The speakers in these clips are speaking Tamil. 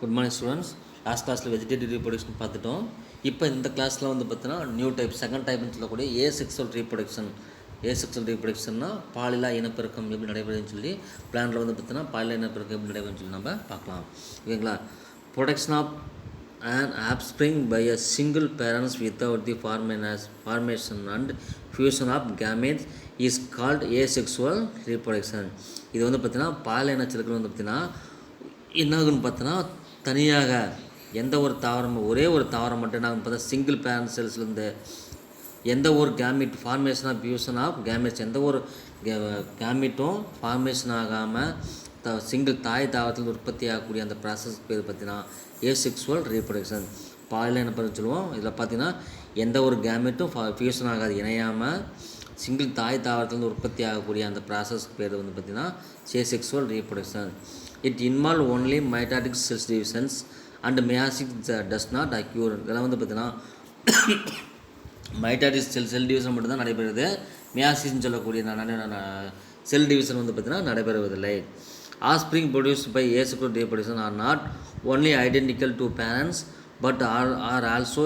Good morning students. லாஸ்ட் கிளாஸில் வெஜிடேட்டிவ் ரீப்ரொடக்ஷன் பார்த்துட்டோம். இப்போ இந்த கிளாஸில் வந்து பார்த்தீங்கன்னா நியூ டைப் செகண்ட் டைப்னு சொல்லக்கூடிய ஏசெக்சுவல் ரீப்ரொடக்ஷன்னா பாலிலா இனப்பெருக்கம் எப்படி நடைபெறுதுன்னு சொல்லி பிளான்ல வந்து பார்த்தீங்கன்னா பாலிலா இனப்பெருக்கம் எப்படி நடைபெறுதுன்னு சொல்லி நம்ம பார்க்கலாம். ஓகேங்களா? Production of an offspring by a single parents without the formation and fusion of gametes is called asexual reproduction. இது வந்து பார்த்தீங்கன்னா பாலின இனச்செல்கள் வந்து பார்த்தீங்கன்னா என்ன ஆகுன்னு பார்த்தீங்கன்னா தனியாக எந்த ஒரு தாவரம் ஒரே ஒரு தாவரம் மட்டும் என்ன பார்த்தா சிங்கிள் பேரண்ட் செல்ஸ்லேருந்து எந்த ஒரு gamete formation of fusion of gametes எந்த ஒரு கேமிட்டும் ஃபார்மேஷன் ஆகாமல் சிங்கிள் தாய் தாவரத்தில் உற்பத்தி ஆகக்கூடிய அந்த ப்ராசஸ் பேர் பார்த்தீங்கன்னா ஏசெக்சுவல் ரீப்ரொடக்ஷன். பாலின இனப்பெருக்கம் சொல்லுவோம். இதில் பார்த்தீங்கன்னா எந்த ஒரு கேமிட்டும் ஃபியூஷன் ஆகாது, இணையாமல் சிங்கிள் தாய் தாவரத்தில் உற்பத்தி ஆகக்கூடிய அந்த ப்ராசஸ் பேர் வந்து பார்த்திங்கன்னா asexual reproduction. It involve only mitotic cells divisions and meiosis does not occur. இதெல்லாம் வந்து பார்த்திங்கன்னா மைட்டாட்டிக் செல் டிவிஷன் மட்டும்தான் நடைபெறுது. மியாசிஸ்ன்னு சொல்லக்கூடிய செல் டிவிஷன் வந்து பார்த்திங்கன்னா நடைபெறுவதில்லை. Offspring produced by asexual reproduction are not only identical to parents but are also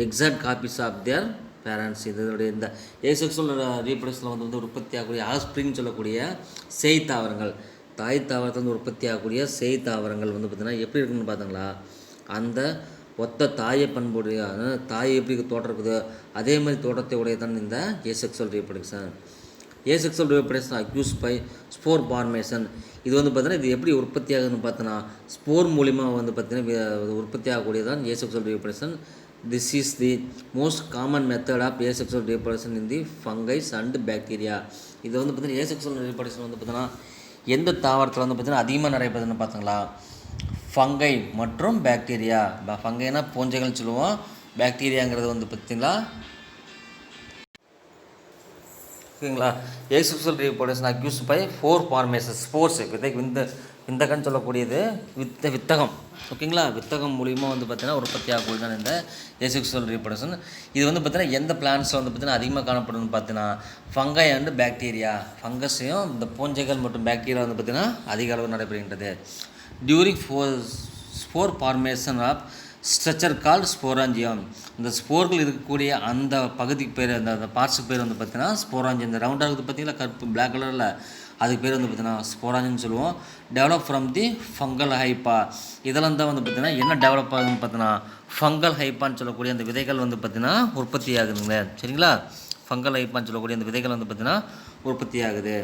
exact copies of their parents. இதனுடைய இந்த ஏசெக்சுவல் ரீப்ரொடக்ஷனில் வந்து உற்பத்தி ஆகக்கூடிய ஆஸ்பிரிங் சொல்லக்கூடிய சேய் தாவரங்கள், தாய் தாவரத்தில் உற்பத்தி ஆகக்கூடிய சேய் தாவரங்கள் வந்து பார்த்திங்கன்னா எப்படி இருக்குன்னு பார்த்தீங்களா, அந்த ஒத்த தாயை பண்புடைய தாயை எப்படி தோட்டம் இருக்குதோ அதே மாதிரி தோட்டத்தை உடையதான் இந்த asexual reproduction. Asexual reproduction occurs by spore formation. இது வந்து பார்த்தீங்கன்னா இது எப்படி உற்பத்தி ஆகுதுன்னு பார்த்தோன்னா ஸ்போர் மூலிமா வந்து பார்த்தீங்கன்னா உற்பத்தி ஆகக்கூடியதான் asexual reproduction. This is the most common method of asexual reproduction in the fungi and bacteria. இது வந்து பார்த்தீங்கன்னா ஏசெக்சுவல் ரீப்ரொடக்ஷன் வந்து பார்த்தீங்கன்னா எந்த தாவரத்தில் வந்து பார்த்தீங்கன்னா அதிகமாக நடைபெறுதுன்னு பார்த்தீங்களா, ஃபங்கை மற்றும் பாக்டீரியா. ஃபங்கைனா பூஞ்சைகள்னு சொல்லுவோம், பாக்டீரியாங்கிறது வந்து பார்த்திங்களா ஓகேங்களா. Asexual reproduction occurs by 4 formation spores விந்தகன்னு சொல்லக்கூடியது வித்தகம். ஓகேங்களா, வித்தகம் மூலிமா வந்து பார்த்தீங்கன்னா உற்பத்தி ஆகக்கூடிய தான் இந்த ஏசெக்சுவல் ரீப்ரொடக்ஷன். இது வந்து பார்த்தீங்கன்னா எந்த பிளான்ஸில் வந்து பார்த்தீங்கன்னா அதிகமாக காணப்படுதுன்னு பார்த்தீங்கன்னா ஃபங்கை அண்டு பாக்டீரியா. ஃபங்கஸையும் இந்த பூஞ்சைகள் மற்றும் பாக்டீரியா வந்து பார்த்தீங்கன்னா அதிக அளவு நடைபெறுகின்றது. During spore formation of structure called sporangium. இந்த ஸ்போர்கள் இருக்கக்கூடிய அந்த பகுதிக்கு பேர் அந்த பார்ட்ஸுக்கு பேர் வந்து பார்த்தீங்கன்னா ஸ்போராஞ்சியம். இந்த ரவுண்டாக இருக்குது பார்த்தீங்களா கருப்பு பிளாக் கலரில், அதுக்கு பேர் வந்து பார்த்தீங்கன்னா ஸ்போராஞ்சியம்னு சொல்லுவோம். Develop from the fungal hypha. இதெல்லாம் தான் வந்து பார்த்தீங்கன்னா என்ன டெவலப் ஆகுதுன்னு பார்த்தீங்கன்னா ஃபங்கல் ஹைப்பான்னு சொல்லக்கூடிய அந்த விதைகள் வந்து பார்த்தீங்கன்னா உற்பத்தி ஆகுதுங்க. சரிங்களா, ஃபங்கல் ஹைப்பான்னு சொல்லக்கூடிய அந்த விதைகள் வந்து பார்த்தீங்கன்னா உற்பத்தி ஆகுது.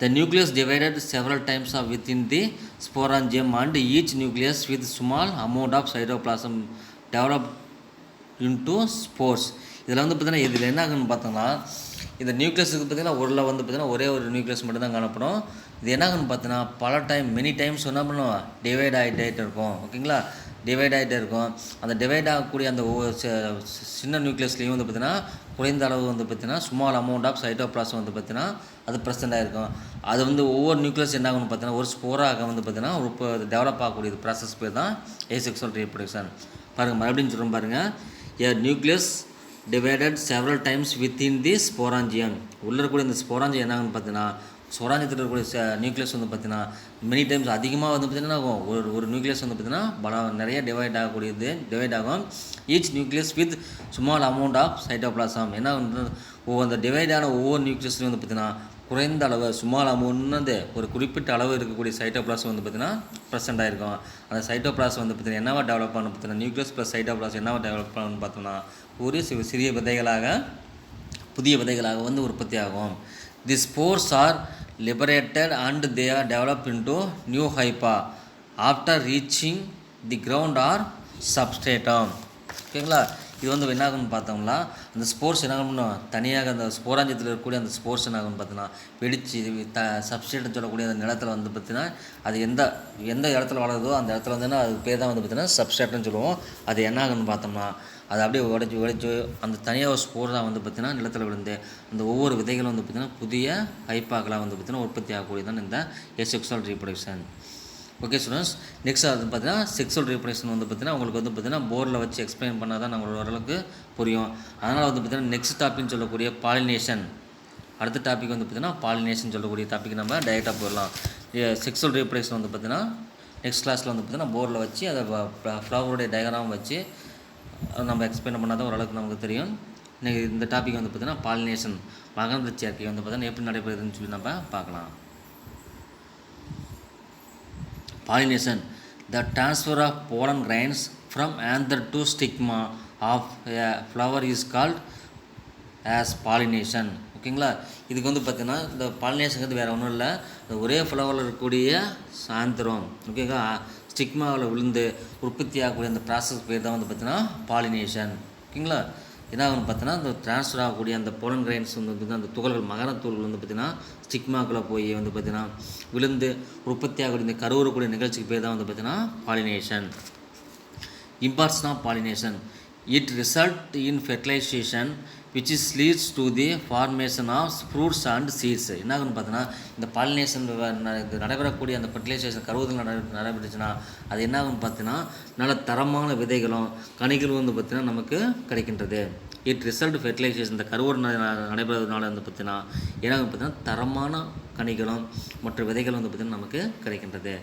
The nucleus divided several times within the sporangium and each nucleus with small amount of cytoplasm developed into spores. இதில் வந்து பார்த்தீங்கன்னா இதில் என்ன ஆகுன்னு பார்த்தோம்னா இந்த நியூக்ளியஸுக்கு பார்த்தீங்கன்னா ஊரில் வந்து பார்த்தீங்கன்னா ஒரே ஒரு நியூக்ளியஸ் மட்டும் தான் காணப்படும். இது என்ன ஆகுன்னு பார்த்தீங்கன்னா பல மெனி டைம்ஸ் என்ன பண்ணுவோம் டிவைட் ஆகிட்டே இருக்கும். ஓகேங்களா, டிவைட் ஆகிட்டே இருக்கும். அந்த டிவைட் ஆகக்கூடிய அந்த சின்ன நியூக்ளியஸ்லேயும் வந்து பார்த்தீங்கன்னா குறைந்த அளவு வந்து பார்த்தீங்கன்னா ஸ்மால் அமௌண்ட் ஆஃப் சைட்டோபிளாசம் வந்து பார்த்தீங்கன்னா அது ப்ரெசென்ட் ஆகிருக்கும். அது வந்து ஒவ்வொரு நியூக்ளியஸ் என்ன ஆகுன்னு பார்த்தீங்கன்னா ஒரு ஸ்போராக வந்து பார்த்தீங்கன்னா ஒரு டெவலப் ஆகக்கூடிய ப்ராசஸ் பேர் தான் ஏசெக்சுவல் ரீப்ரொடக்ஷன். பாருங்கள், மறுபடியும் சொல்கிறோம் பாருங்கள். A nucleus divided several times within the sporangium. உள்ளே இருக்கக்கூடிய இந்த ஸ்போராஞ்சியம் என்ன ஆகுன்னு பார்த்தீங்கன்னா ஸ்போராஞ்சியத்தில் இருக்கக்கூடிய நியூக்ளியஸ் வந்து பார்த்தீங்கன்னா மெனி டைம்ஸ் அதிகமாக வந்து பார்த்தீங்கன்னா ஆகும். ஒரு நியூக்ளியஸ் வந்து பார்த்தீங்கன்னா நிறைய டிவைட் ஆகும். Each nucleus with small amount of cytoplasm. என்ன அந்த டிவைடான ஒவ்வொரு நியூக்ளியஸ்லையும் வந்து பார்த்தீங்கன்னா குறைந்த அளவு ஸ்மால் அமௌண்ட்னு ஒரு குறிப்பிட்ட அளவு இருக்கக்கூடிய சைட்டோபிளாசம் வந்து பார்த்தீங்கன்னா ப்ரெசென்ட் ஆகிருக்கும். அந்த சைட்டோபிளாசம் வந்து பார்த்தீங்கன்னா என்னவா டெவலப் பண்ணணும் பார்த்தீங்கன்னா நியூக்ளியஸ் ப்ளஸ் சைட்டோபிளாசம் என்னவா டெவலப் பண்ணணும்னு பார்த்தோம்னா ஒரு சிறிய புதிய விதைகளாக வந்து உற்பத்தி ஆகும். The spores are liberated and they are developed into new hypa after reaching the ground or substratum. ஓகேங்களா, இது வந்து என்ன ஆகுன்னு பார்த்தோம்னா அந்த ஸ்போர்ட்ஸ் என்ன ஆகணும் தனியாக அந்த ஸ்போராஞ்சியத்தில் இருக்கக்கூடிய அந்த ஸ்போர்ட்ஸ் என்ன ஆகுன்னு பார்த்தோன்னா வெடித்து சப்ஸ்ட்ரேட்னு சொல்லக்கூடிய அந்த நிலத்தில் வந்து பார்த்தீங்கன்னா அது எந்த இடத்துல வளருதோ அந்த இடத்துல வந்து அது பேர் தான் வந்து பார்த்தீங்கன்னா சப்ஸ்ட்ரேட்னு சொல்லுவோம். அது என்ன ஆகுன்னு பார்த்தோம்னா அது அப்படியே உடைச்சி அந்த தனியாக ஒரு ஸ்போர் தான் வந்து பார்த்திங்கன்னா நிலத்தில் விழுந்து அந்த ஒவ்வொரு விதைகளும் வந்து பார்த்திங்கன்னா புதிய ஹைப்பாக்கெலாம் வந்து பார்த்திங்கன்னா உற்பத்தி ஆகக்கூடியதான் இந்த asexual reproduction. Okay students, next அது பார்த்தீங்கன்னா செக்ஸுவல் ரீப்ரொடக்ஷன் வந்து பார்த்தீங்கன்னா உங்களுக்கு வந்து பார்த்தீங்கன்னா போர்டில் வச்சு எக்ஸ்பிளைன் பண்ணால் தான் நம்மளோட ஓரளவுக்கு புரியும். அதனால் வந்து பார்த்தீங்கன்னா நெக்ஸ்ட் டாபிக்னு சொல்லக்கூடிய பாலினேஷன், அடுத்த டாபிக் வந்து பார்த்தீங்கன்னா பாலினேஷன் சொல்லக்கூடிய டாபிக் நம்ம டைரெக்டாக போயிடலாம். செக்ஸுவல் ரீப்ரொடக்ஷன் வந்து பார்த்தீங்கன்னா நெக்ஸ்ட் கிளாஸில் வந்து பார்த்திங்கன்னா போர்டில் வச்சு அதை ஃப்ளவருடைய டயக்ராம் வச்சு நம்ம எக்ஸ்பிளைன் பண்ணால் தான் ஓரளவுக்கு நமக்கு தெரியும். இன்றைக்கி இந்த டாபிக் வந்து பார்த்திங்கன்னா பாலினேஷன் மகரந்த சேர்க்கை வந்து பார்த்திங்கன்னா எப்படி நடைபெறுதுன்னு சொல்லி நம்ம பார்க்கலாம். Pollination, the transfer of pollen grains from anther to stigma of a flower is called as pollination. ஓகேங்களா, இதுக்கு வந்து பார்த்திங்கன்னா இந்த பாலினேஷனுக்கு வேறு ஒன்றும் இல்லை, ஒரே ஃப்ளவரில் இருக்கக்கூடிய சாந்திரம் ஓகேங்களா ஸ்டிக்மாவில் விழுந்து உற்பத்தி ஆகக்கூடிய அந்த ப்ராசஸ் பேர் தான் வந்து பார்த்திங்கன்னா பாலினேஷன். ஓகேங்களா, என்ன ஆகுன்னு பார்த்தீங்கன்னா இந்த ட்ரான்ஸ்ஃபர் ஆகக்கூடிய அந்த போலன் கிரைன்ஸ் வந்து பார்த்திங்கன்னா அந்த துகள்கள் மகரத்தூள்கள் வந்து பார்த்திங்கன்னா ஸ்டிக்மாக்குள்ளே போய் வந்து பார்த்திங்கன்னா விழுந்து உற்பத்தி ஆகக்கூடிய இந்த கருவுறக்கூடிய நிகழ்ச்சிக்கு பேர் தான் வந்து பார்த்திங்கன்னா pollination. Importance of pollination, it result in fertilization which is leads to the formation of fruits and seeds. என்ன ஆகுன்னு பார்த்தீங்கன்னா இந்த பாலினேஷன் நடைபெறக்கூடிய அந்த ஃபெர்டிலைசேஷன் கருவுதல் நடைபெற்றுச்சுன்னா அது என்ன ஆகுன்னு பார்த்தீங்கன்னா நல்ல தரமான விதைகளும் கனிகளும் வந்து பார்த்திங்கன்னா நமக்கு கிடைக்கின்றது. இட் ரிசல்ட் ஃபெர்டிலைசேஷன், இந்த கருவுறு நடைபெறதுனால வந்து பார்த்திங்கன்னா ஏன்னா பார்த்திங்கன்னா தரமான கனிகளும் மற்ற விதைகளும் வந்து பார்த்திங்கன்னா நமக்கு கிடைக்கின்றது.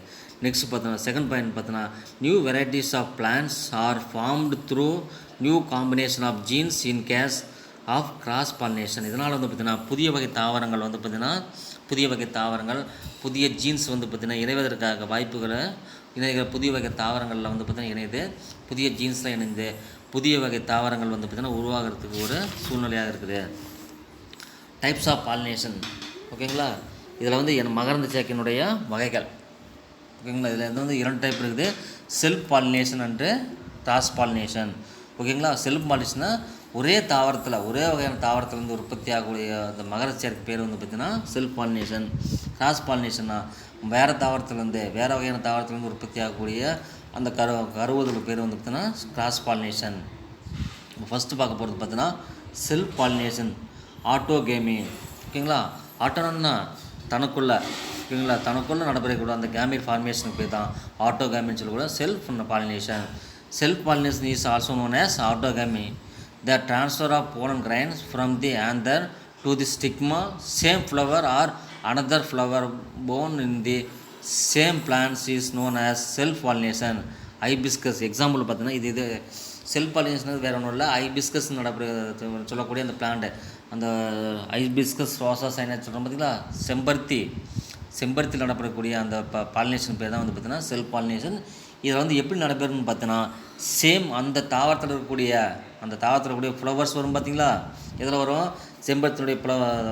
நெக்ஸ்ட் பார்த்தோன்னா செகண்ட் பாயிண்ட் பார்த்தோன்னா new varieties of plants are formed through new combination of genes in case of cross pollination. இதனால் வந்து பார்த்திங்கன்னா புதிய வகை தாவரங்கள் வந்து பார்த்திங்கன்னா புதிய ஜீன்ஸ் வந்து பார்த்திங்கன்னா இணைவதற்காக வாய்ப்புகளை புதிய வகை தாவரங்களில் வந்து பார்த்திங்கன்னா இணையுது, புதிய ஜீன்ஸில் இணைந்து புதிய வகை தாவரங்கள் வந்து பார்த்திங்கன்னா உருவாகிறதுக்கு ஒரு சூழ்நிலையாக இருக்குது. டைப்ஸ் ஆஃப் பாலினேஷன் ஓகேங்களா, இதில் வந்து மகரந்த சேர்க்கையினுடைய வகைகள் ஓகேங்களா, இதில் வந்து 2 டைப் இருக்குது, self pollination and cross pollination. ஓகேங்களா, செல்ஃப் பாலினேஷன்னா ஒரே வகையான தாவரத்தில் வந்து உற்பத்தி ஆகக்கூடிய அந்த மகர சேர்க்கை பேர் வந்து பார்த்திங்கன்னா செல்ஃப் பாலினேஷன். கிராஸ் பாலினேஷன்னா வேறு வகையான தாவரத்துலேருந்து உற்பத்தி ஆகக்கூடிய அந்த கருவுதல் பேர் வந்து பார்த்திங்கன்னா கிராஸ் பாலினேஷன். ஃபஸ்ட்டு பார்க்க போகிறது பார்த்திங்கன்னா செல்ஃப் பாலினேஷன், ஆட்டோகேமி. ஓகேங்களா, ஆட்டோனா தனக்குள்ளே நடைபெறக்கூடிய அந்த கேமி ஃபார்மேஷனுக்கு பேர் தான் ஆட்டோகேமின்னு சொல்லக்கூட self pollination. Self pollination is also known as autogamy. The transfer of pollen grains from the anther to the stigma, same flower or another flower born in the same plants is known as self-pollination. Hibiscus example பார்த்தீங்கன்னா இது செல்ஃப் பாலினேஷன் வேறு ஒன்றும் இல்லை, ஹைபிஸ்கஸ் சொல்லக்கூடிய அந்த பிளான்ட்டு அந்த ஹைபிஸ்கஸ் ரோசா சைனா சொல்கிறோம் பார்த்தீங்களா, செம்பருத்தி நடைபெறக்கூடிய அந்த பாலினேஷன் பேர் தான் வந்து பார்த்திங்கன்னா செல்ஃப் பாலினேஷன். இதில் வந்து எப்படி நடைபெறும்னு பார்த்தீங்கன்னா சேம் அந்த தாவரத்தில் இருக்கக்கூடிய ஃப்ளவர்ஸ் வரும் பார்த்திங்களா, இதில் வரும் செம்பருத்தினுடைய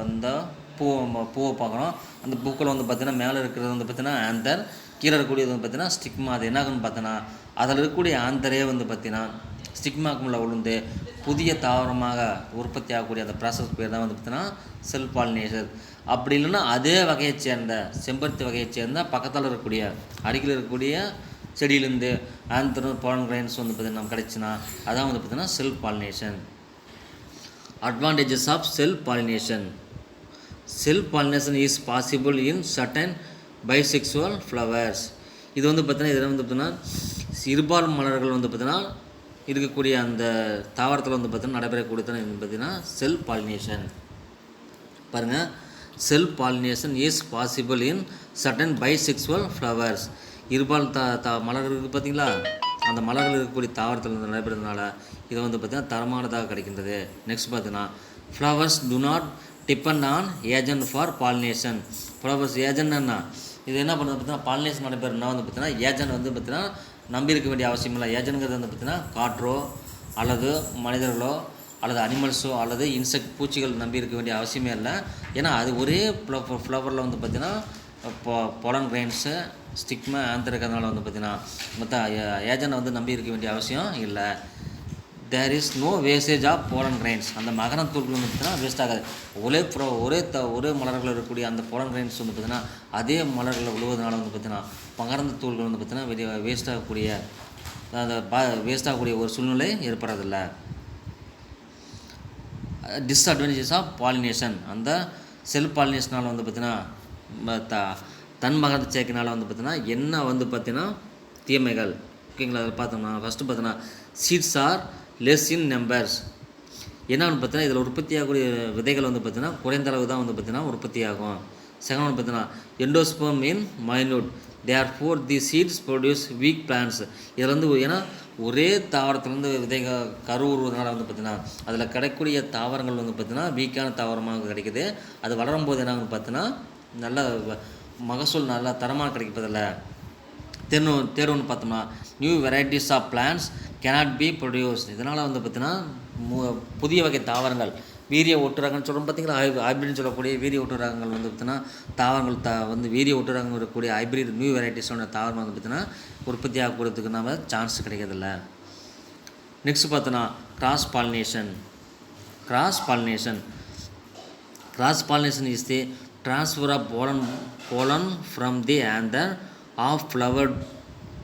அந்த பூவை பார்க்குறோம், அந்த பூக்கள் வந்து பார்த்திங்கன்னா மேலே இருக்கிறது வந்து பார்த்திங்கன்னா ஆந்தர், கீழே இருக்கக்கூடியது வந்து பார்த்திங்கன்னா ஸ்டிக்மா. அது என்ன ஆகுன்னு பார்த்தோன்னா அதில் இருக்கக்கூடிய ஆந்தரே வந்து பார்த்திங்கன்னா ஸ்டிக்மாக்குள்ள விழுந்து புதிய தாவரமாக உற்பத்தி ஆகக்கூடிய அந்த ப்ராசஸ் பேர் தான் வந்து பார்த்திங்கன்னா செல்ஃப் பாலினேஷன். அப்படி இல்லைன்னா அதே வகையை சேர்ந்த செம்பருத்தி வகையை சேர்ந்த பக்கத்தில் அருகில் இருக்கக்கூடிய செடியிலேருந்து ஆந்தரும் போலன் கிரைன்ஸ் வந்து பார்த்திங்கன்னா நம்ம கிடைச்சுன்னா அதான் வந்து பார்த்திங்கன்னா self pollination. Advantages of self pollination is possible in certain bisexual flowers. இது வந்து பார்த்திங்கன்னா இதில் வந்து பார்த்திங்கன்னா இருபால் மலர்கள் வந்து பார்த்திங்கன்னா இருக்கக்கூடிய அந்த தாவரத்தில் வந்து பார்த்திங்கன்னா நடைபெறக்கூடியது வந்து பார்த்திங்கன்னா செல்ஃப் பாலினேஷன். பாருங்கள், self pollination is possible in certain bisexual flowers. இருபால் மலர்கள் இருக்குது பார்த்திங்களா, அந்த மலர்கள் இருக்கக்கூடிய தாவரத்தில் நடைபெறதுனால இதை வந்து பார்த்திங்கன்னா தரமானதாக கிடைக்கின்றது. நெக்ஸ்ட் பார்த்தீங்கன்னா flowers do not depend on agent for pollination. Flowers ஏஜென்ட்னா இது என்ன பண்ணுறது பார்த்தீங்கன்னா பாலினேஷன் நடைபெறனா வந்து பார்த்திங்கன்னா ஏஜென்ட் வந்து பார்த்திங்கன்னா நம்பி இருக்க வேண்டிய அவசியம் இல்லை. ஏஜென்ட்ங்கிறது வந்து பார்த்திங்கன்னா காற்றோ அல்லது மனிதர்களோ அல்லது அனிமல்ஸோ அல்லது பூச்சிகள் நம்பி இருக்க வேண்டிய அவசியமே இல்லை. ஏன்னா அது ஒரே ஃப்ளவரில் வந்து பார்த்திங்கன்னா போலன் கிரைன்ஸு ஸ்டிக்மா ஆந்தர் இருக்கிறதுனால வந்து பார்த்திங்கன்னா மற்ற ஏஜென்ட் வந்து நம்பி இருக்க வேண்டிய அவசியம் இல்லை. There is no wastage of pollen grains. அந்த மகரந்த தூள்கள் வந்து பார்த்திங்கன்னா வேஸ்ட் ஆகாது. ஒரே மலர்கள் இருக்கக்கூடிய அந்த போலன் கிரைன்ஸ் வந்து பார்த்திங்கன்னா அதே மலர்களில் விழுவதனால வந்து பார்த்திங்கன்னா மகரந்த தூள்கள் வந்து பார்த்திங்கன்னா வேஸ்ட் ஆகக்கூடிய ஒரு சூழ்நிலை ஏற்படுறதில்லை. டிஸ்அட்வான்டேஜஸ் ஆஃப் பாலினேஷன், அந்த செல்ஃப் பாலினேஷனால் வந்து பார்த்திங்கன்னா தன் மகரந்த சேர்க்கையினால் வந்து பார்த்திங்கன்னா என்ன வந்து பார்த்திங்கன்னா தீமைகள் ஓகேங்களா. அதில் பார்த்தோம்னா ஃபஸ்ட்டு பார்த்தோன்னா seeds are less in numbers. என்னன்னு பார்த்தீங்கன்னா இதில் உற்பத்தி ஆகக்கூடிய விதைகள் வந்து பார்த்திங்கன்னா குறைந்த அளவு தான் வந்து பார்த்திங்கன்னா உற்பத்தி ஆகும். செகண்ட் வந்து பார்த்திங்கன்னா எண்டோஸ்பெர்ம் இன் மைன்யூட், தேர்ஃபோர் தி சீட்ஸ் ப்ரொடியூஸ் வீக் பிளான்ட்ஸ். இதில் வந்து ஏன்னா ஒரே தாவரத்துலேருந்து விதைகள் கருவுறுவதனால வந்து பார்த்திங்கன்னா அதில் கிடைக்கக்கூடிய தாவரங்கள் வந்து பார்த்திங்கன்னா வீக்கான தாவரமாக கிடைக்குது. அது வளரும் போது என்ன பார்த்தீங்கன்னா நல்ல மகசூல் நல்லா தரமாக கிடைப்பதில்ல. தேர்வுன்னு பார்த்தோம்னா new varieties of plants cannot be produce. இதனால் வந்து பார்த்திங்கன்னா புதிய வகை தாவரங்கள் வீரிய ஒட்டுரகம்னு சொல்கிறோம் பார்த்தீங்களா, ஹைப்ரிட்னு சொல்லக்கூடிய வீரிய ஒட்டுரகங்கள் வந்து பார்த்திங்கன்னா தாவரங்கள் வந்து வீரிய ஒட்டுரகங்கள் இருக்கக்கூடிய ஹைப்ரிட் நியூ வெரைட்டிஸோட தாவரம் வந்து பார்த்திங்கன்னா உற்பத்தி ஆகக்கூடியதுக்கு நம்ம சான்ஸ் கிடைக்கிறதில்ல. நெக்ஸ்ட் பார்த்தோன்னா cross pollination. Cross pollination is the transfer of pollen from the anther of flower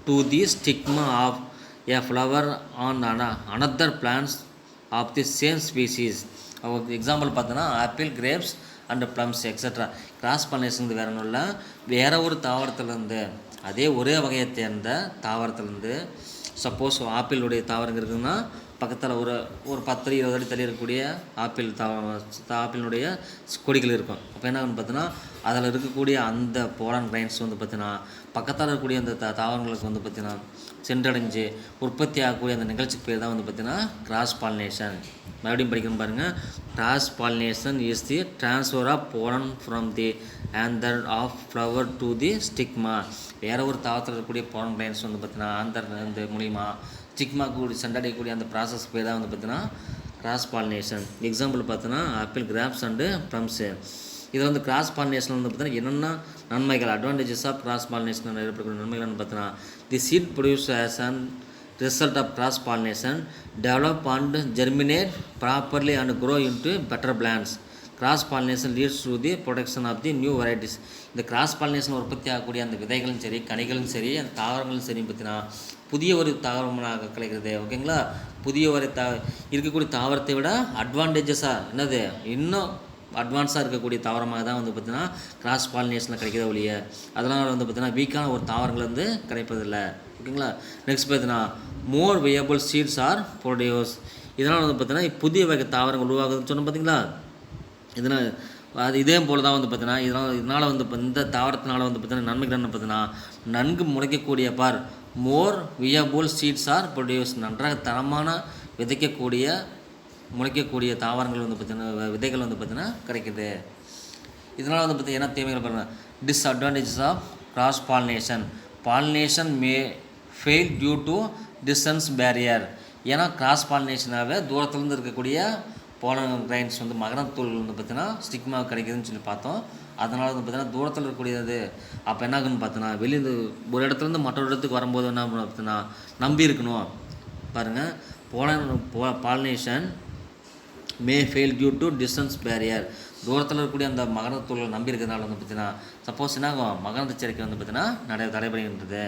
to the stigma of a flower on another plants of the same species. Example பார்த்தோன்னா apple, grapes and plums extra. Cross pollination வேறு ஒன்றும் இல்லை, வேறு ஒரு தாவரத்துலேருந்து அதே ஒரே வகையை சேர்ந்த தாவரத்துலேருந்து சப்போஸ் ஆப்பிளுடைய தாவரம் இருக்குதுன்னா பக்கத்தில் ஒரு 10-20 அடி தள்ளி இருக்கக்கூடிய ஆப்பிளினுடைய கொடிகள் இருக்கும். அப்போ என்ன ஆகுன்னு பார்த்தீங்கன்னா அதில் இருக்கக்கூடிய அந்த போலன் கிரைன்ஸ் வந்து பார்த்திங்கன்னா பக்கத்தில் இருக்கக்கூடிய அந்த தாவரங்களுக்கு வந்து பார்த்திங்கன்னா சென்றடைஞ்சு உற்பத்தி ஆகக்கூடிய அந்த நிகழ்ச்சிக்கு பேர் தான் வந்து பார்த்திங்கன்னா கிராஸ் பாலினேஷன். மறுபடியும் படிக்கணும் பாருங்கள். Cross pollination is the transfer of pollen from the anther of flower to the stigma. வேறு ஒரு தாவரத்தில் இருக்கக்கூடிய போலன் கிரைன்ஸ் வந்து பார்த்திங்கன்னா ஆந்தர் இந்த மூலிமா ஸ்டிக்மா கூடி சென்றடையக்கூடிய அந்த ப்ராசஸ் பேர் தான் வந்து பார்த்திங்கன்னா கிராஸ் பாலினேஷன். எக்ஸாம்பிள் பார்த்தோன்னா ஆப்பிள், கிராப்ஸ் அண்டு ப்ளம்ஸு. இதில் வந்து கிராஸ் பாலினேஷன் வந்து பார்த்திங்கன்னா என்னென்ன நன்மைகள், அட்வான்டேஜஸ் ஆஃப் கிராஸ் பாலினேஷன் ஏற்படக்கூடிய நன்மைகள்னு பார்த்தோன்னா the seed produce as and result of cross pollination develop and germinate properly and grow into better plants. Cross pollination leads to the production of the new varieties. இந்த கிராஸ் பாலினேஷன் உற்பத்தி ஆகக்கூடிய அந்த விதைகளும் சரி, கனிகளும் சரி, அந்த தாவரங்களும் சரி பார்த்தீங்கன்னா புதிய ஒரு தாவரமாக கிடைக்கிறது. ஓகேங்களா, புதிய ஒரு இருக்கக்கூடிய தாவரத்தை விட அட்வான்டேஜஸாக என்னது இன்னும் அட்வான்ஸாக இருக்கக்கூடிய தாவரமாக தான் வந்து பார்த்திங்கன்னா கிராஸ் பாலினேஷனில் கிடைக்கிறத ஒழிய அதனால் வந்து பார்த்திங்கன்னா வீக்கான ஒரு தாவரங்கள் வந்து கிடைப்பதில்லை. ஓகேங்களா. நெக்ஸ்ட் பார்த்தீங்கன்னா மோர் வியபிள் சீட்ஸ் ஆர் ப்ரொடியூஸ். இதனால் வந்து பார்த்திங்கன்னா புதிய வகை தாவரங்கள் உருவாகுதுன்னு சொன்னோம் பார்த்தீங்களா. இதனால் அது இதே போல் தான் வந்து பார்த்தீங்கன்னா இதனால் வந்து இந்த தாவரத்தினால வந்து பார்த்தீங்கன்னா நன்மைகள் என்ன பார்த்தீங்கன்னா நன்கு முளைக்கக்கூடிய மோர் வியபிள் சீட்ஸ் ஆர் ப்ரொடியூஸ். நன்றாக தரமான விதைக்கக்கூடிய முளைக்கக்கூடிய தாவரங்கள் வந்து பார்த்திங்கன்னா விதைகள் வந்து பார்த்திங்கன்னா கிடைக்குது. இதனால் வந்து பார்த்திங்கன்னா என்ன தேவைகள் பாருங்கள். Disadvantages of cross pollination may fail due to distance barrier. ஏன்னா கிராஸ் பாலினேஷனாகவே தூரத்துலேருந்து இருக்கக்கூடிய போலன் கிரைன்ஸ் வந்து மகரத்தூள் வந்து பார்த்திங்கன்னா ஸ்டிக்மா கிடைக்குதுன்னு சொல்லி பார்த்தோம். அதனால் வந்து பார்த்திங்கன்னா தூரத்தில் இருக்கக்கூடியது அப்போ என்ன ஆகுன்னு பார்த்தோன்னா வெளியே ஒரு இடத்துலேருந்து மற்றொரு இடத்துக்கு வரும்போது என்ன பார்த்தீங்கன்னா நம்பி இருக்கணும் பாருங்கள். Pollination may fail due to distance barrier. தூரத்தில் இருக்கக்கூடிய அந்த மகரத்தூளை நம்பி இருக்கிறதுனால வந்து பார்த்திங்கன்னா சப்போஸ் என்ன ஆகும் மகரந்த சேர்க்கை வந்து பார்த்திங்கன்னா தடைபடுகின்றது.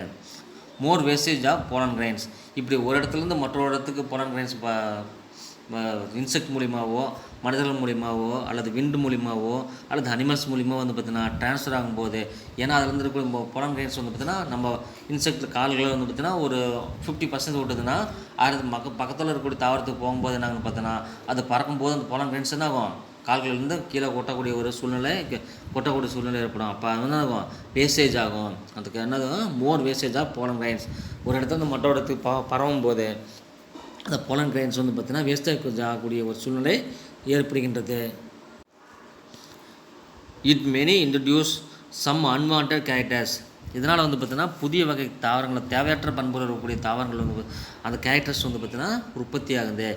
மோர் வேஸ்டேஜ் ஆஃப் போலன் கிரைன்ஸ். இப்படி ஒரு இடத்துலேருந்து மற்றொரு இடத்துக்கு போலன் கிரைன்ஸ் இன்செக்ட் மூலிமாவோ மனிதர்கள் மூலிமாவோ அல்லது விண்டு மூலிமாவோ அல்லது அனிமல்ஸ் மூலிமா வந்து பார்த்திங்கன்னா ட்ரான்ஸ்ஃபர் ஆகும்போது ஏன்னா அதில் வந்து இருக்கிற போலன் கிரைன்ஸ் வந்து பார்த்திங்கன்னா நம்ம இன்செக்ட் கால்களை வந்து பார்த்திங்கன்னா ஒரு 50% விட்டுதுன்னா அது பக்கத்தில் இருக்கக்கூடிய தாவரத்துக்கு போகும்போது என்னாகன்னு பார்த்தோன்னா அது பறக்கும்போது அந்த போலன் கிரைன்ஸ் என்ன ஆகும் கால்களிலிருந்து கீழே கொட்டக்கூடிய சூழ்நிலை ஏற்படும். அப்போ என்ன ஆகும் வேஸ்டேஜ் ஆகும். அதுக்கு என்னது மோர் வேஸ்டேஜ் ஆஃப் போலன் கிரைன்ஸ். ஒரு இடத்துல மற்றொரு இடத்துக்கு பரவும் போது அந்த போலன் கிரைன்ஸ் வந்து பார்த்திங்கன்னா வேஸ்டேஜ் ஆகக்கூடிய ஒரு சூழ்நிலை ஏற்படுகின்றது. It many introduce some unwanted characters. இதனால் வந்து பார்த்திங்கன்னா புதிய வகை தாவரங்களை தேவையற்ற பண்புகள் இருக்கக்கூடிய தாவரங்கள் வந்து அந்த கேரக்டர்ஸ் வந்து பார்த்திங்கன்னா உற்பத்தி ஆகுது.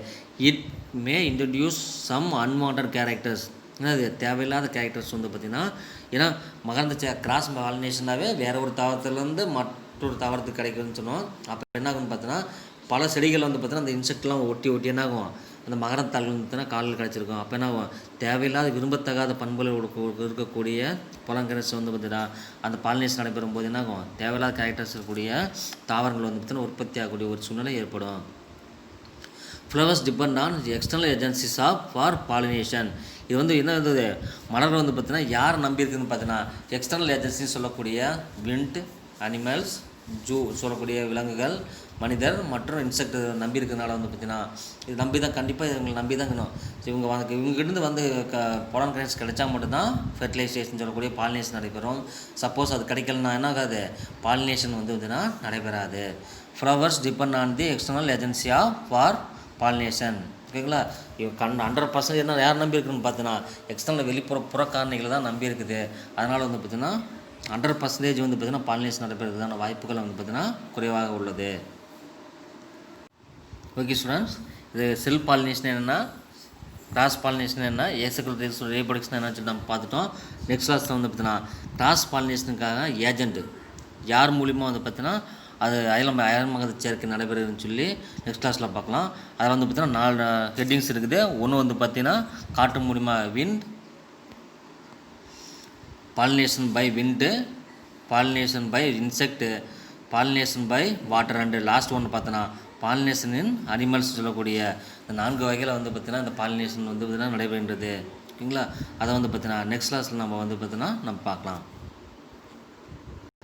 It may introduce some unwanted characters. என்னது தேவையில்லாத கேரக்டர்ஸ் வந்து பார்த்திங்கன்னா ஏன்னா மகரந்த கிராஸ் பாலினேஷனாகவே வேறு ஒரு தாவரத்துலேருந்து மற்றொரு தாவரத்துக்கு கிடைக்குதுன்னு சொன்னோம். அப்போ என்ன ஆகுன்னு பார்த்தோன்னா பல செடிகள் வந்து பார்த்திங்கன்னா அந்த இன்செக்ட்லாம் ஒட்டி என்ன ஆகும் அந்த மகரத்தாள் வந்து பார்த்திங்கன்னா காலில் கிடச்சிருக்கும். அப்போ என்ன ஆகும் தேவையில்லாத விரும்பத்தகாத பண்புகள் இருக்கக்கூடிய பழங்கிரஸ் வந்து பார்த்திங்கன்னா அந்த பாலினேஷன் நடைபெறும் போது என்ன ஆகும் தேவையில்லாத கேரக்டர்ஸ் இருக்கக்கூடிய தாவரங்கள் வந்து பார்த்திங்கன்னா உற்பத்தி ஆகக்கூடிய ஒரு சூழ்நிலை ஏற்படும். Flowers depend on external agencies for pollination. இது வந்து என்ன இருந்தது மலர்கள் வந்து பார்த்திங்கன்னா யார் நம்பி இருக்குதுன்னு பார்த்தீங்கன்னா எக்ஸ்டர்னல் ஏஜென்சின்னு சொல்லக்கூடிய விண்ட், அனிமல்ஸ், ஜூ சொல்லக்கூடிய விலங்குகள், மனிதர் மற்றும் இன்செக்ட் நம்பி இருக்கிறதுனால வந்து பார்த்திங்கன்னா இது நம்பி தான் கண்டிப்பாக இவங்களை நம்பி தான் இருக்கணும். ஸோ இவங்ககிட்ட வந்து பொலன் கிரைன்ஸ் கிடைச்சா மட்டும்தான் ஃபெர்டிலைசேஷன் சொல்லக்கூடிய பாலினேஷன் நடைபெறும். சப்போஸ் அது கிடைக்கலனா என்ன ஆகாது, பாலினேஷன் வந்து பார்த்திங்கன்னா நடைபெறாது. Flowers depend on the external agency of for pollination. ஓகேங்களா? 100% என்ன யார் நம்பி இருக்குன்னு பார்த்தீங்கன்னா எக்ஸ்டர்னல் வெளிப்புற காரணிகளை தான் நம்பி இருக்குது. அதனால் வந்து பார்த்திங்கன்னா 100% வந்து பார்த்திங்கன்னா பாலினேஷன் நடைபெறதுக்கான வாய்ப்புகள் வந்து பார்த்திங்கன்னா குறைவாக உள்ளது. ஓகே ஸ்டூடெண்ட்ஸ், இது செல்ஃப் பாலினேஷன் என்னென்னா, கிராஸ் பாலினேஷன் என்ன, ஏசெக்சுவல் ரீப்ரொடக்ஷன் என்னன்னு சொல்லி நம்ம பார்த்துட்டோம். நெக்ஸ்ட் கிளாஸில் வந்து பார்த்திங்கன்னா கிராஸ் பாலினேஷனுக்காக ஏஜென்ட் யார் மூலிமா வந்து பார்த்திங்கன்னா அது அயல்மகத சேர்க்கை நடைபெறுதுன்னு சொல்லி நெக்ஸ்ட் கிளாஸில் பார்க்கலாம். அதில் வந்து பார்த்திங்கன்னா 4 ஹெட்டிங்ஸ் இருக்குது. ஒன்று வந்து பார்த்திங்கன்னா காற்று மூலிமா wind, pollination by wind, pollination by insect, pollination by water, and last ஒன்று பார்த்தோன்னா பாலினேஷன் இன் அனிமல்ஸ் சொல்லக்கூடிய இந்த 4 வகையில் வந்து பார்த்திங்கன்னா இந்த பாலினேஷன் வந்து பார்த்திங்கன்னா நடைபெறுகிறது. ஓகேங்களா? அதை வந்து பார்த்திங்கன்னா நெக்ஸ்ட் கிளாஸில் நம்ம வந்து பார்த்திங்கன்னா நம்ம பார்க்கலாம்.